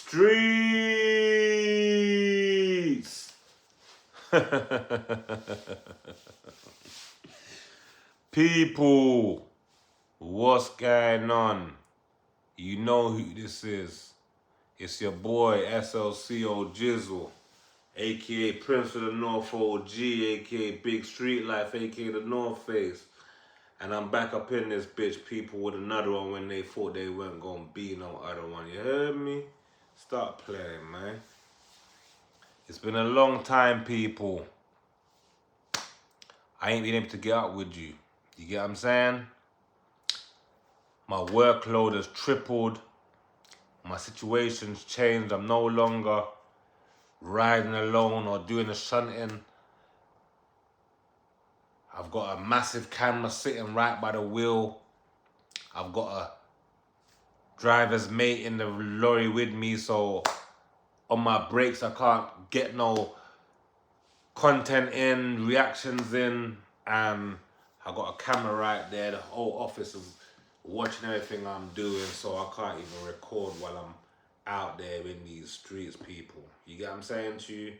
Streets. People, what's going on? You know who this is. It's your boy SLCO Jizzle, aka Prince of the North OG, aka Big Street Life, aka the North Face. And I'm back up in this bitch, people, with another one when they thought they weren't gonna be no other one. You heard me? Stop playing, man. It's been a long time, people. I ain't been able to get up with you. You get what I'm saying? My workload has tripled. My situation's changed. I'm no longer riding alone or doing the shunting. I've got a massive camera sitting right by the wheel. I've got a driver's mate in the lorry with me, so on my breaks I can't get no content in, reactions in. I got a camera right there. The whole office is watching everything I'm doing, so I can't even record while I'm out there in these streets, people. You get what I'm saying to you?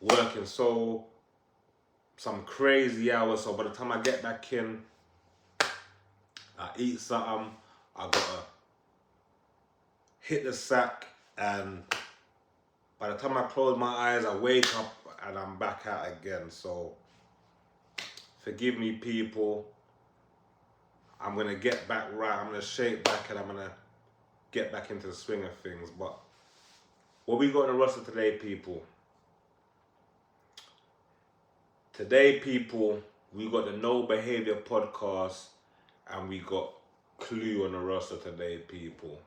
Working some crazy hours, so by the time I get back in, I eat something, I gotta hit the sack, and by the time I close my eyes, I wake up and I'm back out again. So forgive me, people. I'm gonna get back right, I'm gonna shake back, and I'm gonna get back into the swing of things. But what we got in the roster today, people? Today, people, we got the No Behavior podcast, and we got Clue on the roster today, people.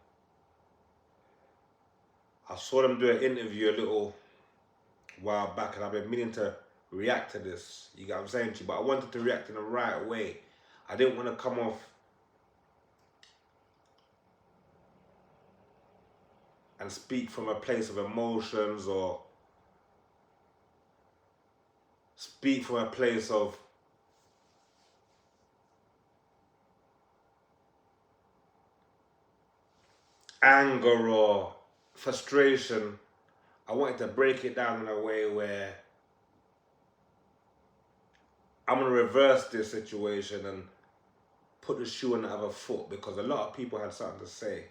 I saw them do an interview a little while back, and I've been meaning to react to this. You get what I'm saying to you? But I wanted to react in the right way. I didn't want to come off and speak from a place of emotions or speak from a place of anger or frustration. I wanted to break it down in a way where I'm going to reverse this situation and put the shoe on the other foot, because a lot of people had something to say.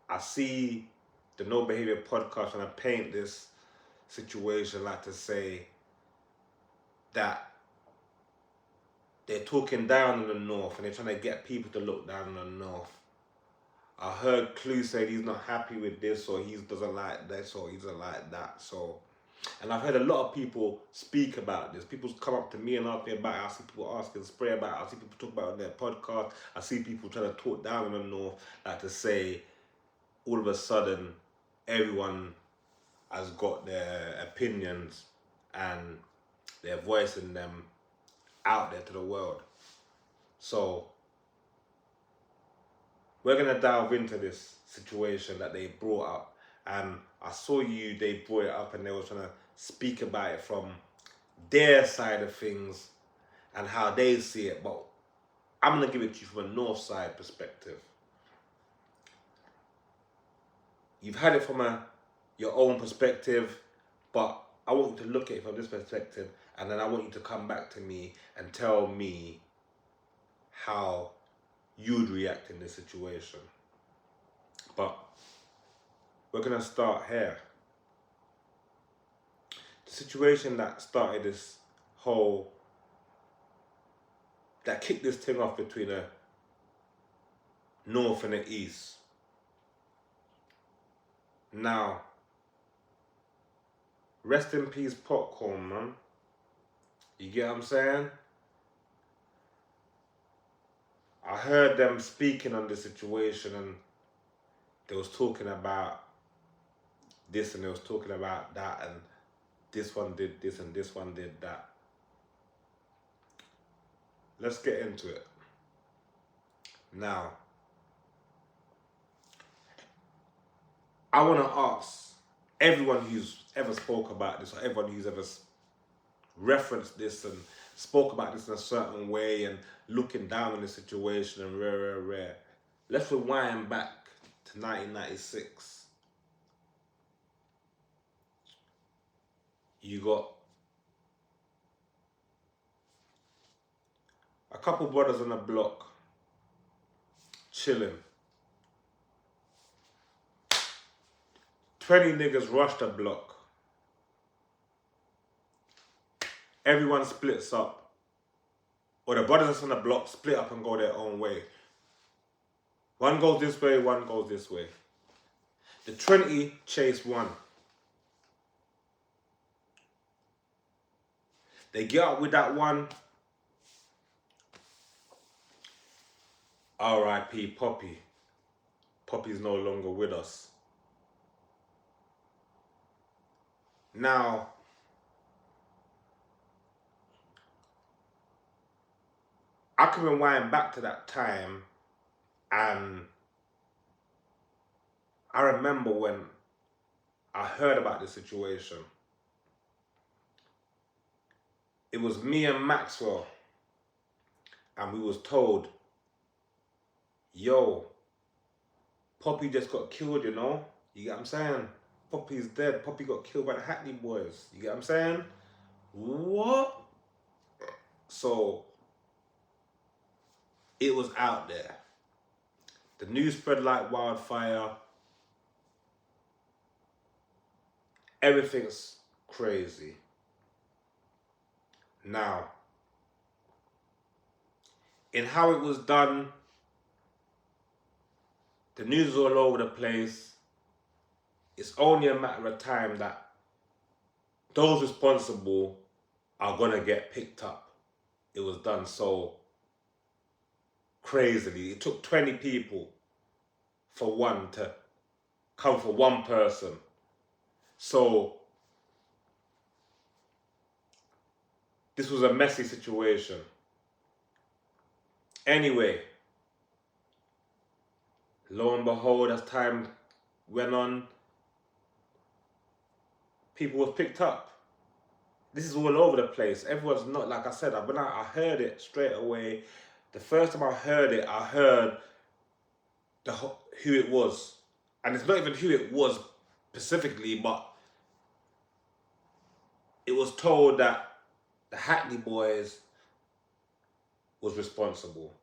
I see the No Behavior podcast trying to paint this situation like to say that they're talking down on the North and they're trying to get people to look down on the North. I heard Clue say he's not happy with this, or he doesn't like this, or he doesn't like that. So, and I've heard a lot of people speak about this. People come up to me and ask me about it. I see people asking Spray about it. I see people talk about it on their podcast. I see people trying to talk down on the North, like to say all of a sudden everyone has got their opinions and their voice in them out there to the world. So we're gonna delve into this situation that they brought up, and I saw they brought it up and they were trying to speak about it from their side of things and how they see it, but I'm gonna give it to you from a North side perspective. You've had it from your own perspective, but I want you to look at it from this perspective, and then I want you to come back to me and tell me how you'd react in this situation. But we're gonna start here. The situation that started this that kicked this thing off between the North and the East. Now, rest in peace, Popcorn, man. You get what I'm saying? I heard them speaking on this situation, and they was talking about this and they was talking about that, and this one did this and this one did that. Let's get into it. Now, I want to ask everyone who's ever spoke about this, or everyone who's ever referenced this and spoke about this in a certain way and looking down on the situation and rare. Let's rewind back to 1996. you got a couple brothers on the block chilling. 20 niggas rush the block. Everyone splits up. Or the brothers that's on the block split up and go their own way. One goes this way, one goes this way. The 20 chase one. They get up with that one. R.I.P. Poppy. Poppy's no longer with us. Now, I can rewind back to that time, and I remember when I heard about this situation. It was me and Maxwell, and we was told, yo, Poppy just got killed, you know? You get what I'm saying? Poppy's dead. Poppy got killed by the Hackney boys. You get what I'm saying? What? So, it was out there. The news spread like wildfire. Everything's crazy. Now, in how it was done, the news is all over the place. It's only a matter of time that those responsible are gonna get picked up. It was done so crazily. It took 20 people for one to come for one person. So this was a messy situation. Anyway, lo and behold, as time went on, people was picked up. This is all over the place. Everyone's not, like I said, when I heard it straight away. The first time I heard it, I heard who it was. And it's not even who it was specifically, but it was told that the Hackney boys was responsible.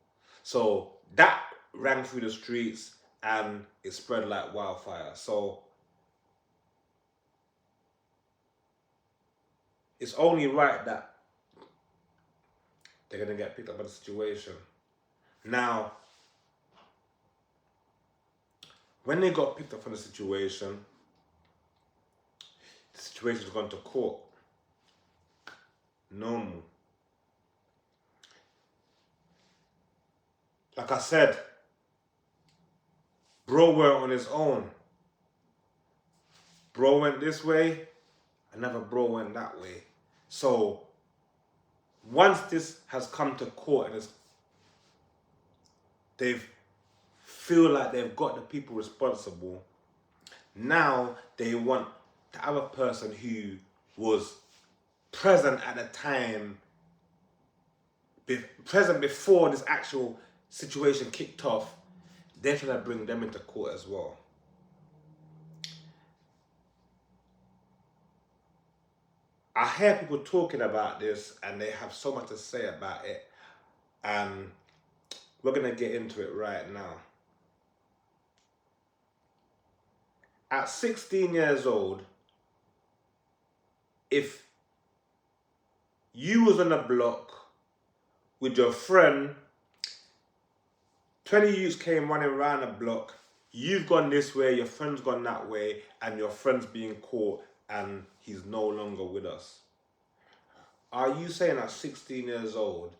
So that rang through the streets and it spread like wildfire. So it's only right that they're gonna get picked up by the situation. Now, when they got picked up from the situation's gone to court. Normal. Like I said, bro weren't on his own. Bro went this way, another bro went that way. So once this has come to court and they feel like they've got the people responsible, now they want the other person who was present at the time, present before this actual situation kicked off, they're trying to bring them into court as well. I hear people talking about this and they have so much to say about it, and we're going to get into it right now. At 16 years old, if you was on a block with your friend, 20 youths came running around the block, you've gone this way, your friend's gone that way, and your friend's being caught and he's no longer with us. Are you saying at 16 years old,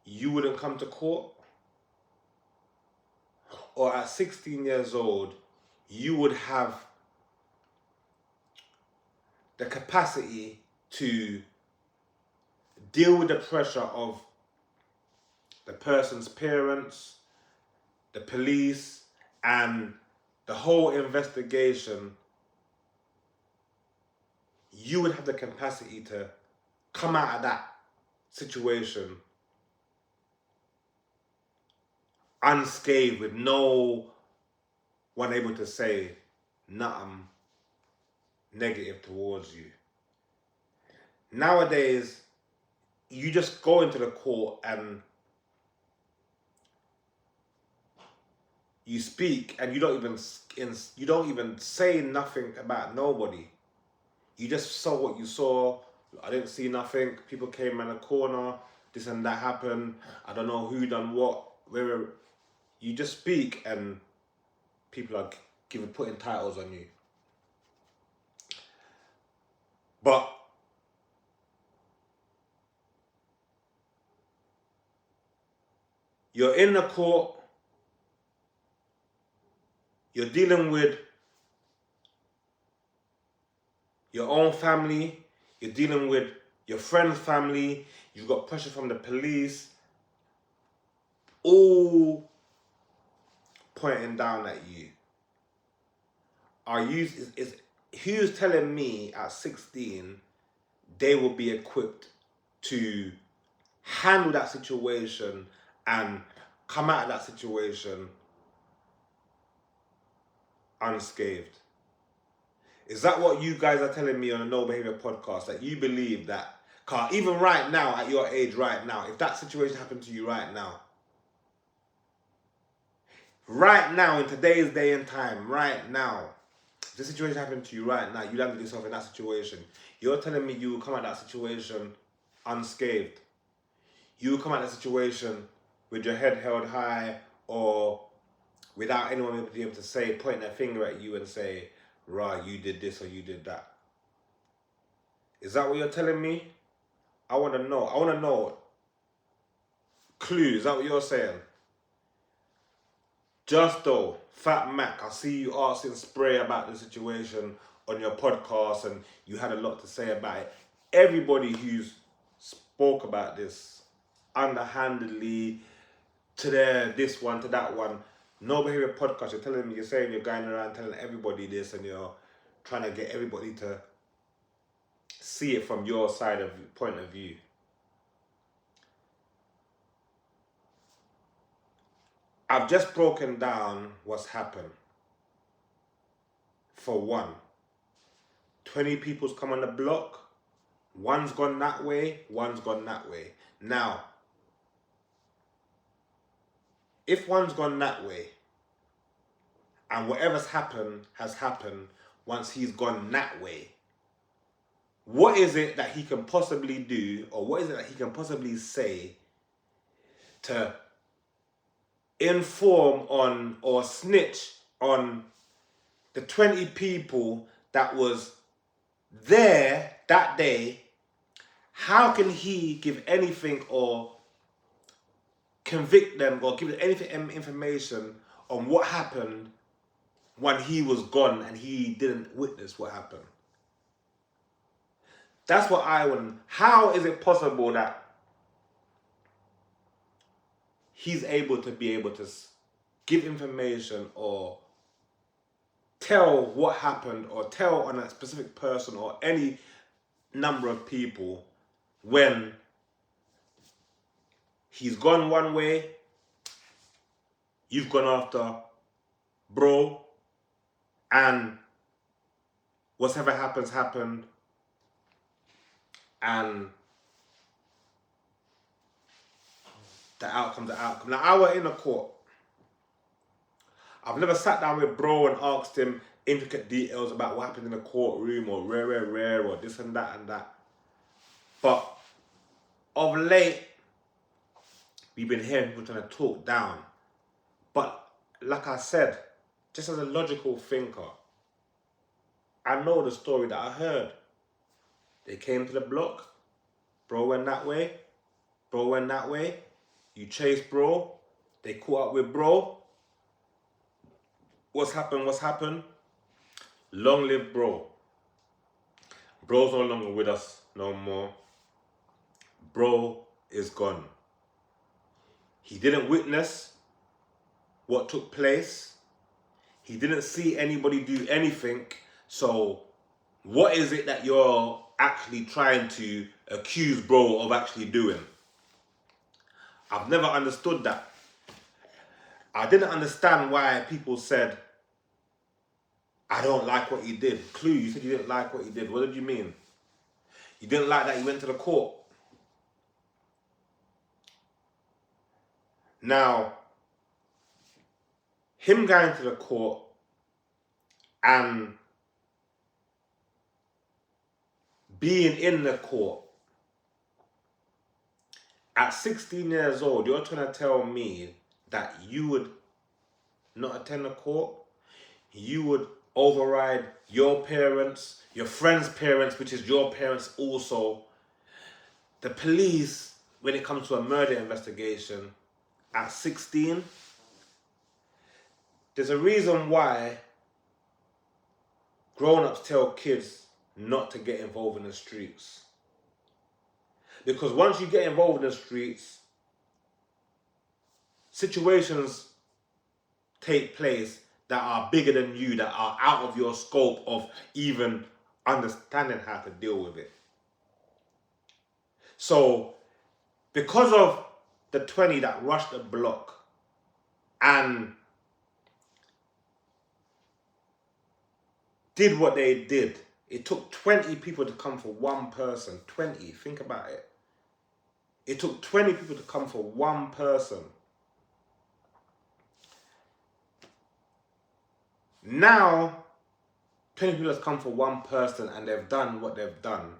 you wouldn't come to court? Or at 16 years old, you would have the capacity to deal with the pressure of the person's parents, the police, and the whole investigation? You would have the capacity to come out of that situation unscathed, with no one able to say nothing negative towards you. nowadays, you just go into the court and you speak, and you don't even say nothing about nobody. You just saw what you saw. I didn't see nothing. People came in the corner. This and that happened. I don't know who done what. Where you just speak, and people are putting titles on you. But you're in the court. You're dealing with your own family. You're dealing with your friend's family. You've got pressure from the police. All pointing down at you. Who's telling me at 16 they will be equipped to handle that situation and come out of that situation unscathed? Is that what you guys are telling me on a No Behavior podcast? That you believe that, cause even right now, at your age right now, if that situation happened to you right now, in today's day and time, right now, if the situation happened to you right now, you landed yourself in that situation, you're telling me you will come out of that situation unscathed? You will come out of that situation with your head held high, or without anyone being able to say, point their finger at you and say, right, you did this or you did that? Is that what you're telling me? I want to know. I want to know. Clue, is that what you're saying? Justo, Fat Mac, I see you asking Spray about the situation on your podcast, and you had a lot to say about it. Everybody who's spoke about this underhandedly, to this one, to that one, No Behavior podcast, you're saying you're going around telling everybody this, and you're trying to get everybody to see it from your point of view. I've just broken down what's happened. For one, 20 people's come on the block. One's gone that way, one's gone that way. Now, if one's gone that way, and whatever's happened has happened once he's gone that way, what is it that he can possibly do, or what is it that he can possibly say to inform on or snitch on the 20 people that was there that day? How can he give anything or convict them or give anything information on what happened when he was gone and he didn't witness what happened? That's what I want. How is it possible that he's able to give information or tell what happened or tell on a specific person or any number of people when he's gone one way, you've gone after bro, and whatever happened, and the outcome's the outcome. Now, I was in a court. I've never sat down with bro and asked him intricate details about what happened in the courtroom, or rare, or this and that. But of late, we've been hearing people trying to talk down. But like I said, just as a logical thinker, I know the story that I heard. They came to the block, bro went that way, you chased bro, they caught up with bro. What's happened? Long live bro. Bro's no longer with us no more. Bro is gone. He didn't witness what took place. He didn't see anybody do anything. So what is it that you're actually trying to accuse bro of actually doing? I've never understood that. I didn't understand why people said, I don't like what he did. Clue, you said you didn't like what he did. What did you mean? You didn't like that he went to the court. Now, him going to the court and being in the court at 16 years old, you're trying to tell me that you would not attend the court? You would override your parents, your friend's parents, which is your parents also. The police, when it comes to a murder investigation at 16, there's a reason why grown-ups tell kids not to get involved in the streets. Because once you get involved in the streets, situations take place that are bigger than you, that are out of your scope of even understanding how to deal with it. So, because of the 20 that rushed the block and did what they did, it took 20 people to come for one person. 20, think about it. It took 20 people to come for one person. Now, 20 people have come for one person and they've done what they've done.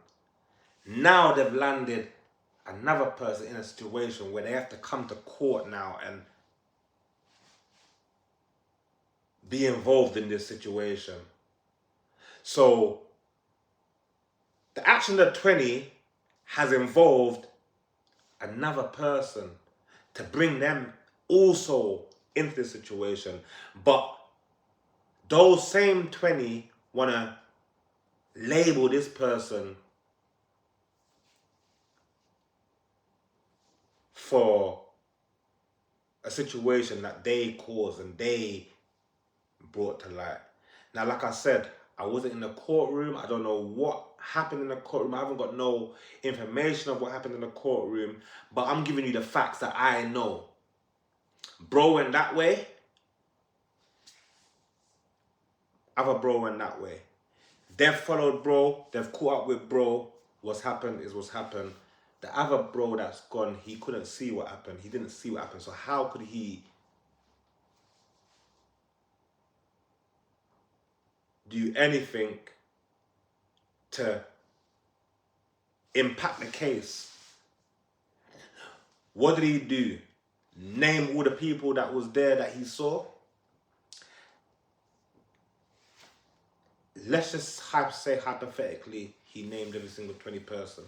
Now they've landed another person in a situation where they have to come to court now and be involved in this situation. So, the action of 20 has involved another person to bring them also into the situation. But those same 20 want to label this person for a situation that they caused and they brought to light. Now, like I said, I wasn't in the courtroom. I don't know what happened in the courtroom. I haven't got no information of what happened in the courtroom. But I'm giving you the facts that I know. Bro went that way. Other bro went that way. They've followed bro. They've caught up with bro. What's happened is what's happened. The other bro that's gone, he couldn't see what happened. He didn't see what happened. So how could he do anything to impact the case? What did he do? Name all the people that was there that he saw? Let's just say hypothetically he named every single 20 person.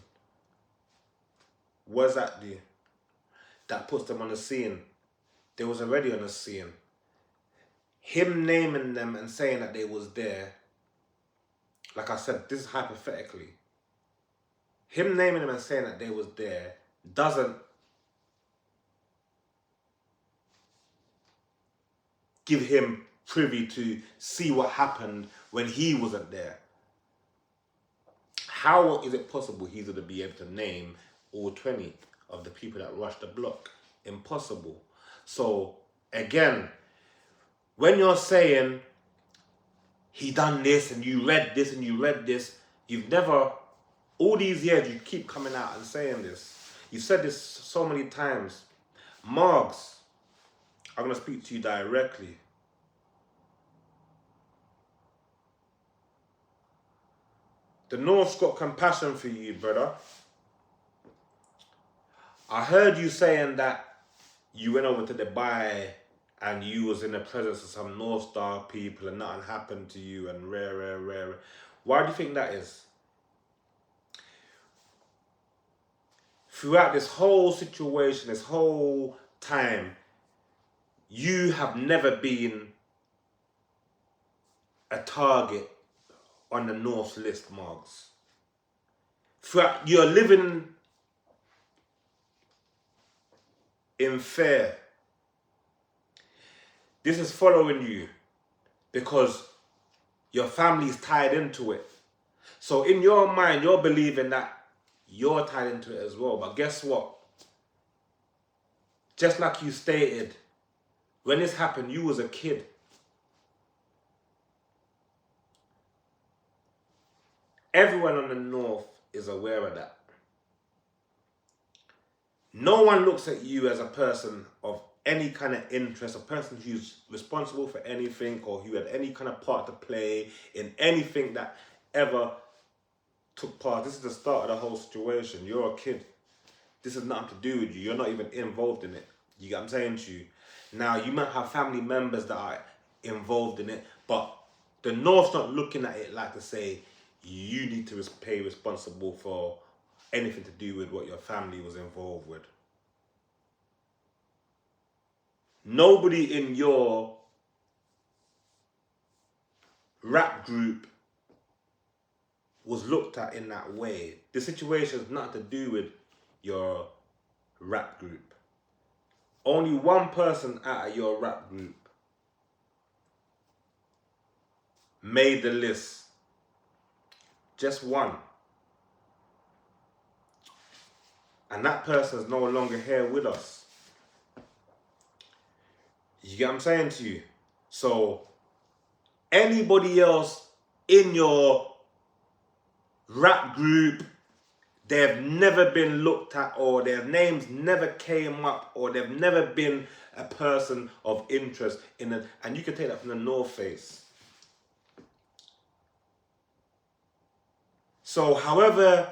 What does that do? That puts them on the scene. They was already on the scene. Him naming them and saying that they was there, like I said, this is hypothetically. Him naming them and saying that they was there doesn't give him privy to see what happened when he wasn't there. How is it possible he's going to be able to name all 20 of the people that rushed the block? Impossible. So, again, when you're saying he done this and you read this and you read this, you've never, all these years you keep coming out and saying this. You've said this so many times. Margs, I'm going to speak to you directly. The North's got compassion for you, brother. I heard you saying that you went over to Dubai and you was in the presence of some North Star people and nothing happened to you and rare. Why do you think that is? Throughout this whole situation, this whole time, you have never been a target on the North's list, Margs. Throughout, you're living in fear. This is following you because your family's tied into it. So in your mind, you're believing that you're tied into it as well. But guess what? Just like you stated, when this happened, you was a kid. Everyone on the North is aware of that. No one looks at you as a person of any kind of interest, a person who's responsible for anything or who had any kind of part to play in anything that ever took part. This is the start of the whole situation. You're a kid. This has nothing to do with you. You're not even involved in it. You get what I'm saying to you? Now, you might have family members that are involved in it, but the North's not looking at it like to say, you need to pay responsible for anything to do with what your family was involved with. Nobody in your rap group was looked at in that way. The situation has nothing to do with your rap group. Only one person out of your rap group made the list. Just one. And that person is no longer here with us. You get what I'm saying to you? So, anybody else in your rap group, they've never been looked at, or their names never came up, or they've never been a person of interest in it. And you can take that from the North Face. So however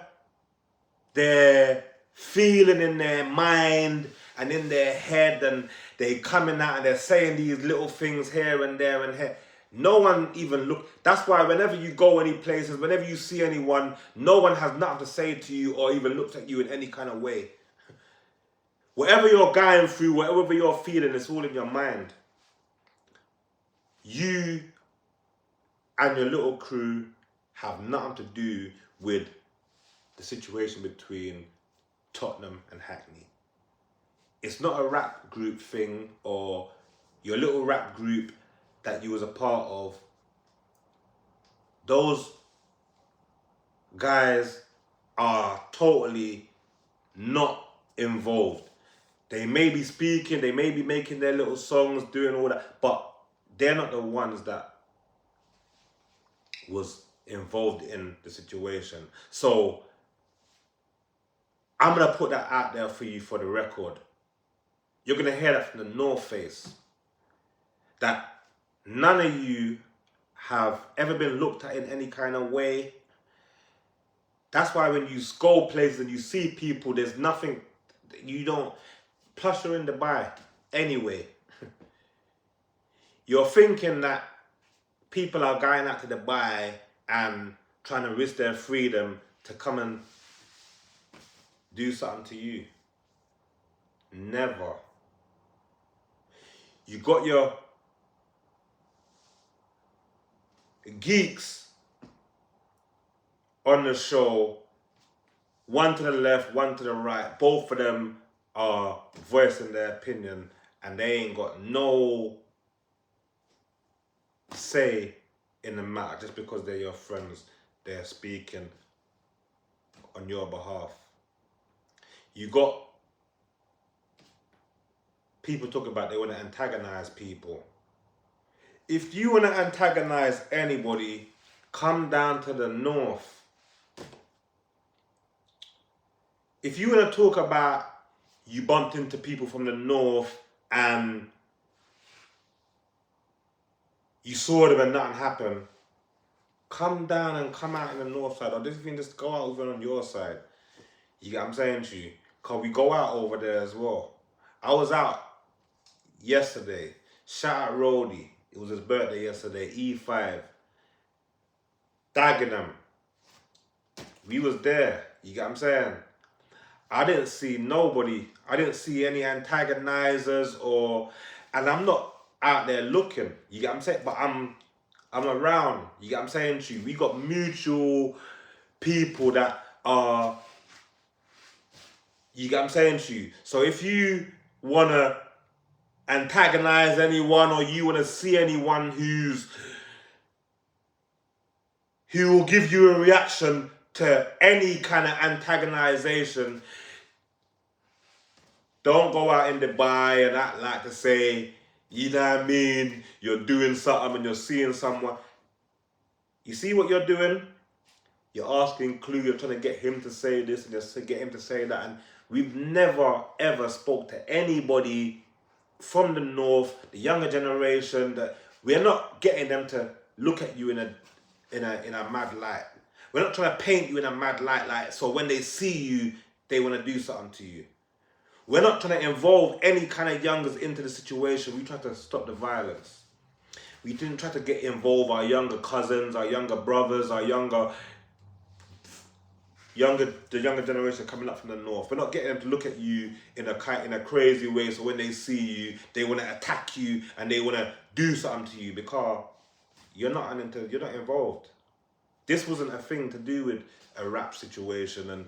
they're feeling in their mind and in their head, and they coming out and they're saying these little things here and there and here, no one even look. That's why whenever you go any places, whenever you see anyone, no one has nothing to say to you or even looks at you in any kind of way. Whatever you're going through, whatever you're feeling, it's all in your mind. You and your little crew have nothing to do with the situation between Tottenham and Hackney. It's not a rap group thing or your little rap group that you was a part of. Those guys are totally not involved. They may be speaking, they may be making their little songs, doing all that, but they're not the ones that was involved in the situation. So I'm gonna put that out there for you for the record. You're gonna hear that from the North Face, that none of you have ever been looked at in any kind of way. That's why when you go places and you see people, there's nothing, you don't, plus you're in Dubai anyway. You're thinking that people are going out to Dubai and trying to risk their freedom to come and do something to you. Never. You got your geeks on the show, one to the left, one to the right. Both of them are voicing their opinion and they ain't got no say in the matter. Just because they're your friends, they're speaking on your behalf. You got people talk about they want to antagonize people. If you want to antagonize anybody, come down to the North. If you want to talk about you bumped into people from the North and you saw them and nothing happened, come down and come out in the North side, or this thing just go out over on your side. You get what I'm saying to you? Because we go out over there as well. I was out yesterday. Shout out Rody. It was his birthday yesterday. E5. Dagenham. We was there. You get what I'm saying? I didn't see nobody. I didn't see any antagonizers and I'm not out there looking. You get what I'm saying? But I'm around. You get what I'm saying to you? We got mutual people that are, you get what I'm saying to you? So if you want to antagonize anyone or you want to see anyone who will give you a reaction to any kind of antagonization, don't go out in Dubai and act like to say, you know what I mean, you're doing something and you're seeing someone. You see what you're doing? You're asking Clue, you're trying to get him to say this and just get him to say that. And we've never, ever spoke to anybody from the north, the younger generation, that we're not getting them to look at you in a mad light. We're not trying to paint you in a mad light, like so when they see you, they want to do something to you. We're not trying to involve any kind of youngers into the situation. We try to stop the violence. We didn't try to get involved our younger cousins, our younger brothers, our the younger generation coming up from the north. We're not getting them to look at you in a crazy way. So when they see you, they want to attack you and they want to do something to you because you're not involved. This wasn't a thing to do with a rap situation and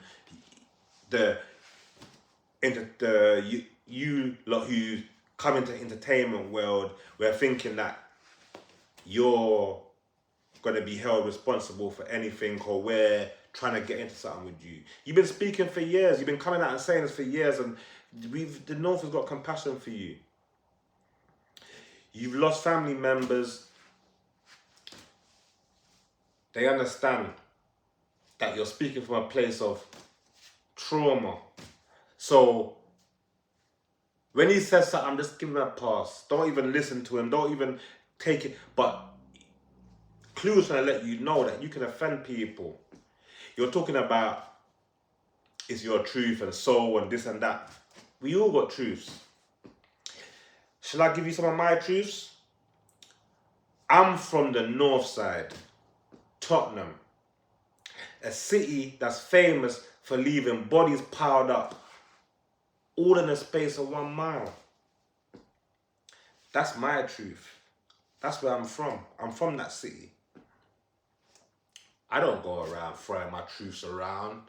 you lot who come into entertainment world. We're thinking that you're going to be held responsible for anything, or we're trying to get into something with you. You've been speaking for years. You've been coming out and saying this for years, and the North has got compassion for you. You've lost family members. They understand that you're speaking from a place of trauma. So when he says something, just give him a pass. Don't even listen to him. Don't even take it. But Clue is trying to let you know that you can offend people. You're talking about it's your truth and soul and this and that. We all got truths. Shall I give you some of my truths? I'm from the north side, Tottenham, a city that's famous for leaving bodies piled up all in the space of 1 mile. That's my truth. That's where I'm from. I'm from that city. I don't go around throwing my truths around.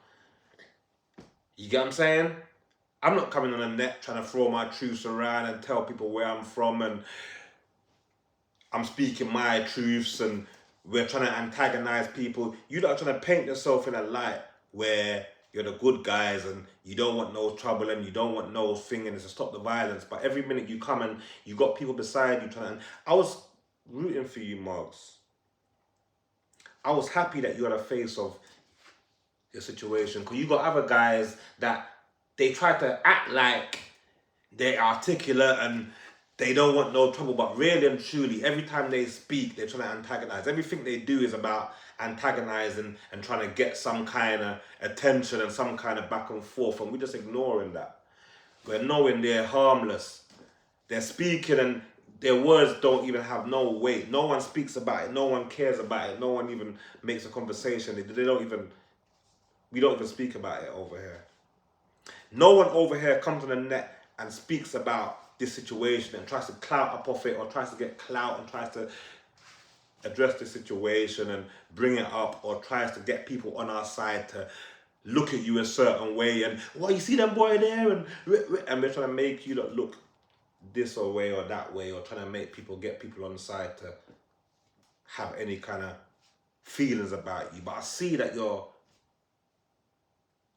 You get what I'm saying? I'm not coming on the net trying to throw my truths around and tell people where I'm from and I'm speaking my truths and we're trying to antagonize people. You're not trying to paint yourself in a light where you're the good guys and you don't want no trouble and you don't want no thing and it's to stop the violence. But every minute you come and you got people beside you trying to... I was rooting for you, Margs. I was happy that you're the face of your situation because you got other guys that they try to act like they're articulate and they don't want no trouble, but really and truly, every time they speak, they're trying to antagonize. Everything they do is about antagonizing and trying to get some kind of attention and some kind of back and forth, and we're just ignoring that. We're knowing they're harmless. They're speaking and their words don't even have no weight. No one speaks about it. No one cares about it. No one even makes a conversation. We don't even speak about it over here. No one over here comes on the net and speaks about this situation and tries to clout up off it or tries to get clout and tries to address the situation and bring it up or tries to get people on our side to look at you a certain way and, well, you see that boy there? And we're trying to make you look this or way or that way or trying to get people on the side to have any kind of feelings about you. But I see that you're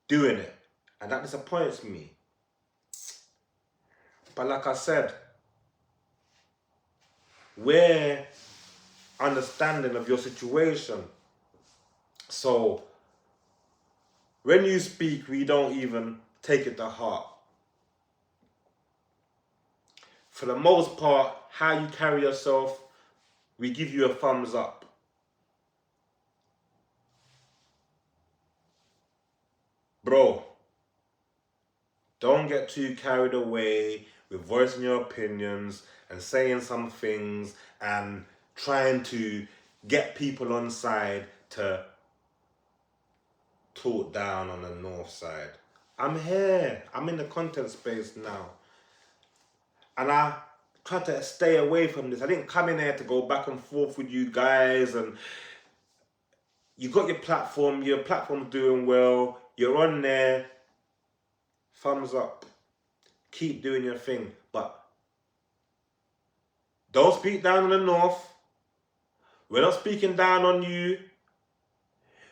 doing it and that disappoints me. But like I said, we're understanding of your situation. So when you speak, we don't even take it to heart. For the most part, how you carry yourself, we give you a thumbs up. Bro, don't get too carried away with voicing your opinions and saying some things and trying to get people on side to talk down on the north side. I'm here. I'm in the content space now. And I try to stay away from this. I didn't come in here to go back and forth with you guys. And you got your platform's doing well. You're on there. Thumbs up. Keep doing your thing. But don't speak down on the north. We're not speaking down on you.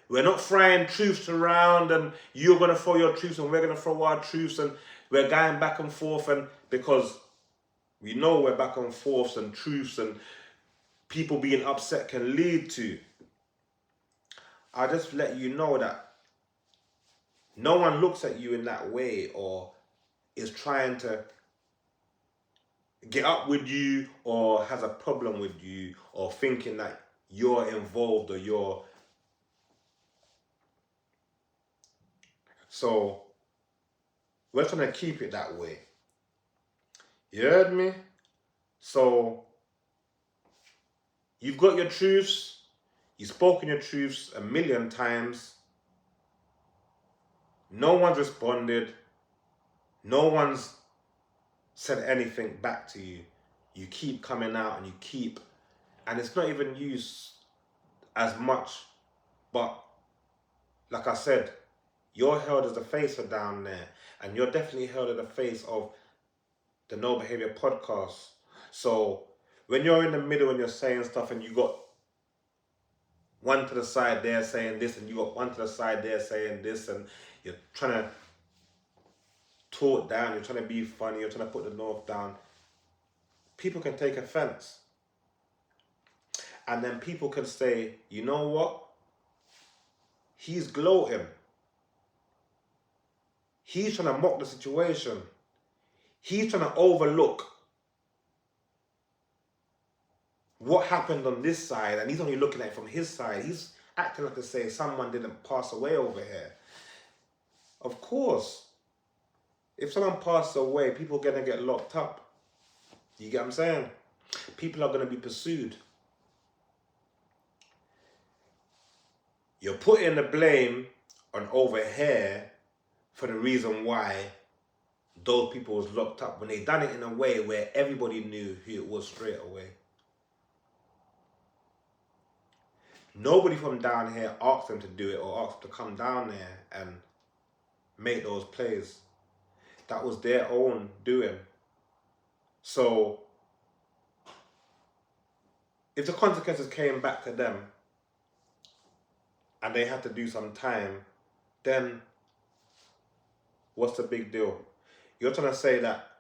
We're not throwing truths around and you're going to throw your truths and we're going to throw our truths and we're going back and forth, and because we know we're back and forths and truths and people being upset can lead to. I just let you know that no one looks at you in that way or is trying to get up with you or has a problem with you or thinking that you're involved or you're... So we're trying to keep it that way. You heard me? So you've got your truths. You've spoken your truths a million times. No one's responded. No one's said anything back to you. You keep coming out and you keep... And it's not even used as much. But like I said, you're held as the face of down there. And you're definitely held as the face of the No Behavior podcast. So when you're in the middle and you're saying stuff and you got one to the side there saying this and you got one to the side there saying this and you're trying to talk down, you're trying to be funny, you're trying to put the North down, people can take offense. And then people can say, you know what? He's gloating. He's trying to mock the situation. He's trying to overlook what happened on this side, and he's only looking at it from his side. He's acting like to say someone didn't pass away over here. Of course, if someone passes away, people are going to get locked up. You get what I'm saying? People are going to be pursued. You're putting the blame on over here for the reason why those people was locked up when they done it in a way where everybody knew who it was straight away. Nobody from down here asked them to do it or asked them to come down there and make those plays. That was their own doing. So if the consequences came back to them and they had to do some time, then what's the big deal? You're trying to say that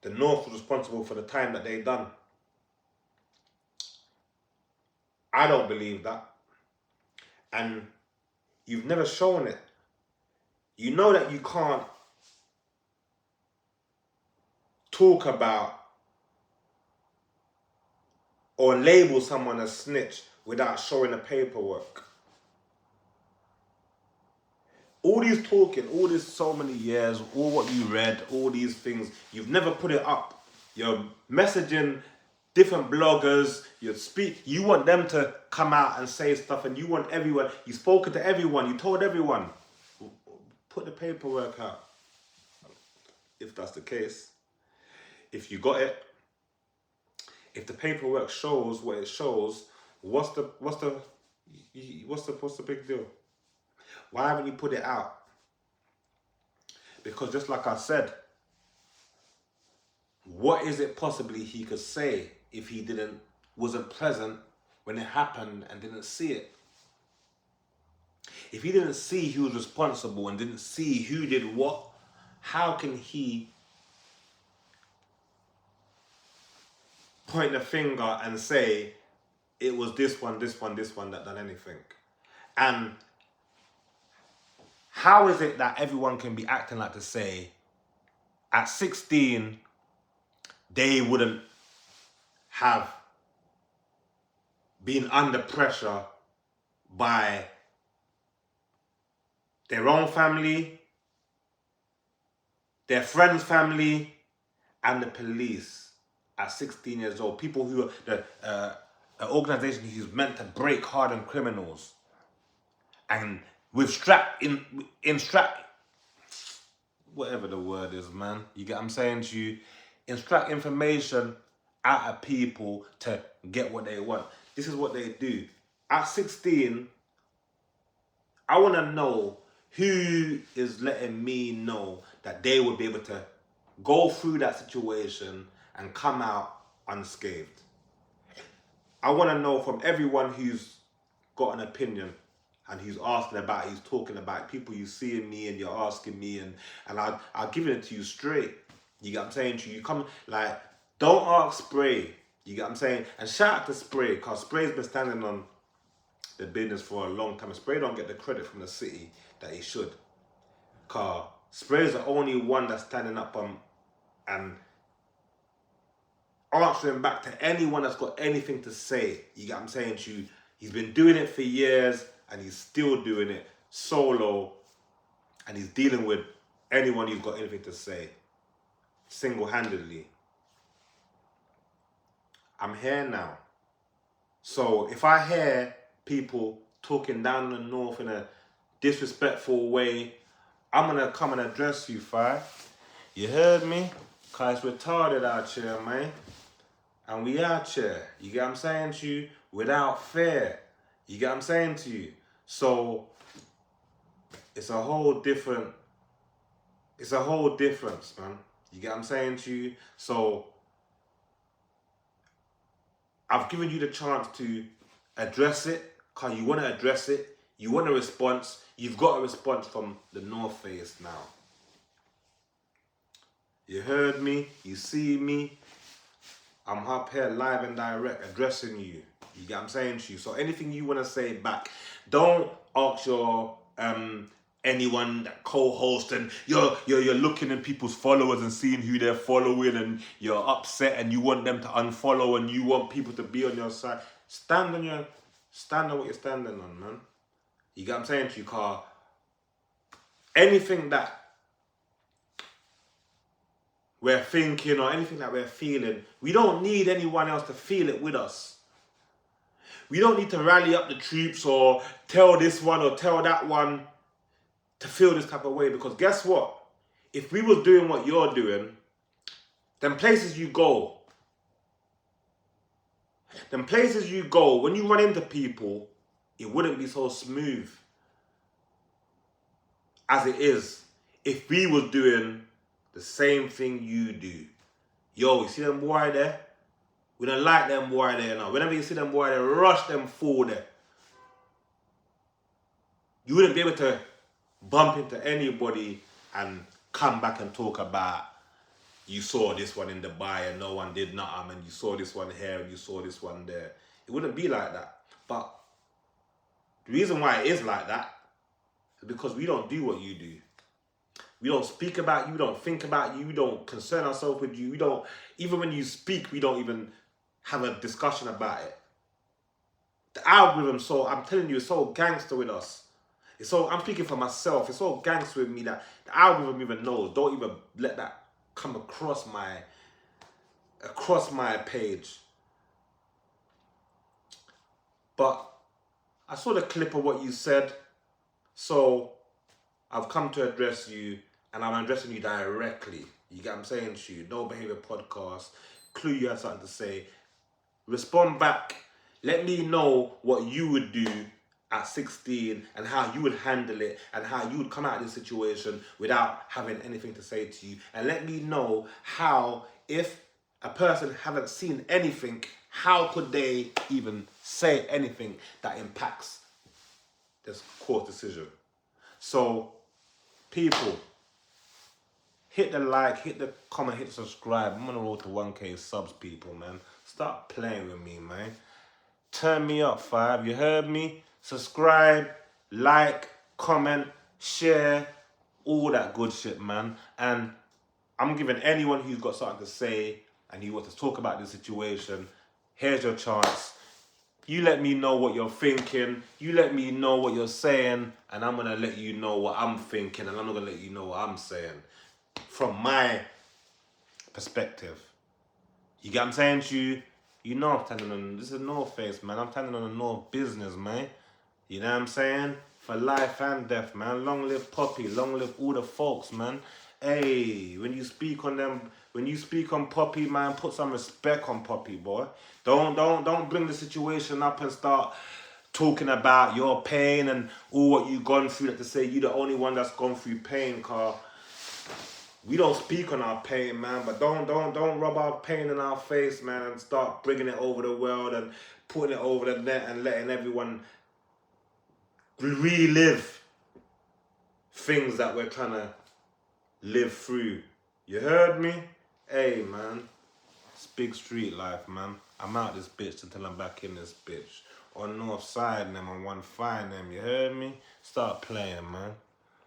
the North was responsible for the time that they done. I don't believe that. And you've never shown it. You know that you can't talk about or label someone as snitch without showing the paperwork. All these talking, all this so many years, all what you read, all these things, you've never put it up. You're messaging different bloggers, you want them to come out and say stuff, and you want everyone, you've spoken to everyone, you told everyone. Put the paperwork out. If that's the case. If you got it, if the paperwork shows what it shows, what's the big deal? Why haven't you put it out? Because just like I said, what is it possibly he could say if he wasn't present when it happened and didn't see it? If he didn't see who was responsible and didn't see who did what, how can he point the finger and say it was this one that done anything? And how is it that everyone can be acting like to say at 16 they wouldn't have been under pressure by their own family, their friends' family, and the police at 16 years old? People who are an organization who's meant to break hardened criminals and with whatever the word is, man. You get what I'm saying to you? Extract information out of people to get what they want. This is what they do. At 16, I want to know who is letting me know that they would be able to go through that situation and come out unscathed. I want to know from everyone who's got an opinion and who's asking about, who's talking about, people you see in me and you're asking me, and I'll give it to you straight. You get what I'm saying to you? You come, like, don't ask Spray. You get what I'm saying? And shout out to Spray, because Spray's been standing on the business for a long time. Spray don't get the credit from the city that he should. Cause Spray's the only one that's standing up and answering back to anyone that's got anything to say. You get what I'm saying to you? He's been doing it for years and he's still doing it solo, and he's dealing with anyone who's got anything to say single-handedly. I'm here now. So if I hear people talking down in the north in a disrespectful way, I'm gonna come and address you, Fi. You heard me? Cause it's retarded out here, man. And we out here, you get what I'm saying to you, without fear. You get what I'm saying to you? So it's a whole difference, man. You get what I'm saying to you? So I've given you the chance to address it, because you want to address it. You want a response. You've got a response from the North Face now. You heard me. You see me. I'm up here live and direct addressing you. You get what I'm saying to you? So anything you want to say back, don't ask your anyone that co-host and you're looking at people's followers and seeing who they're following and you're upset and you want them to unfollow and you want people to be on your side. Stand on what you're standing on, man. You get what I'm saying to you, Carl? Anything that we're thinking or anything that we're feeling, we don't need anyone else to feel it with us. We don't need to rally up the troops or tell this one or tell that one to feel this type of way, because guess what? If we was doing what you're doing, them places you go, when you run into people, it wouldn't be so smooth as it is if we was doing the same thing you do. Yo, you see them boy there? We don't like them boy there now. Whenever you see them boy there, rush them forward there. You wouldn't be able to bump into anybody and come back and talk about you saw this one in Dubai and no one did nothing, and you saw this one here and you saw this one there. It wouldn't be like that. But the reason why it is like that is because we don't do what you do. We don't speak about you, we don't think about you, we don't concern ourselves with you, we don't, even when you speak, we don't even have a discussion about it. The algorithm, so I'm telling you, it's so gangster with us. It's so, I'm speaking for myself, it's so gangster with me that the algorithm even knows. Don't even let that come across my page. But I saw the clip of what you said, so I've come to address you, and I'm addressing you directly. You get what I'm saying to you? No Behavior Podcast. Clue you had something to say. Respond back. Let me know what you would do at 16 and how you would handle it and how you would come out of this situation without having anything to say to you. And let me know how, if a person haven't seen anything, how could they even say anything that impacts this court decision? So, people, hit the like, hit the comment, hit the subscribe. I'm on the road to 1K subs, people, man. Stop playing with me, man. Turn me up, 5. You heard me? Subscribe, like, comment, share, all that good shit, man. And I'm giving anyone who's got something to say and you want to talk about this situation, here's your chance. You let me know what you're thinking. You let me know what you're saying. And I'm going to let you know what I'm thinking. And I'm not going to let you know what I'm saying from my perspective. You get what I'm saying to you? You know I'm standing on, this is North Face, man. I'm standing on the North business, man. You know what I'm saying? For life and death, man. Long live Poppy. Long live all the folks, man. Hey, when you speak on them, when you speak on Poppy, man, put some respect on Poppy, boy. Don't bring the situation up and start talking about your pain and all what you've gone through. Like to say you're the only one that's gone through pain, car. We don't speak on our pain, man, but don't rub our pain in our face, man, and start bringing it over the world and putting it over the net and letting everyone relive things that we're trying to live through. You heard me? Hey, man. It's big street life, man. I'm out this bitch until I'm back in this bitch. On north side them, on one fine them, you heard me? Start playing, man.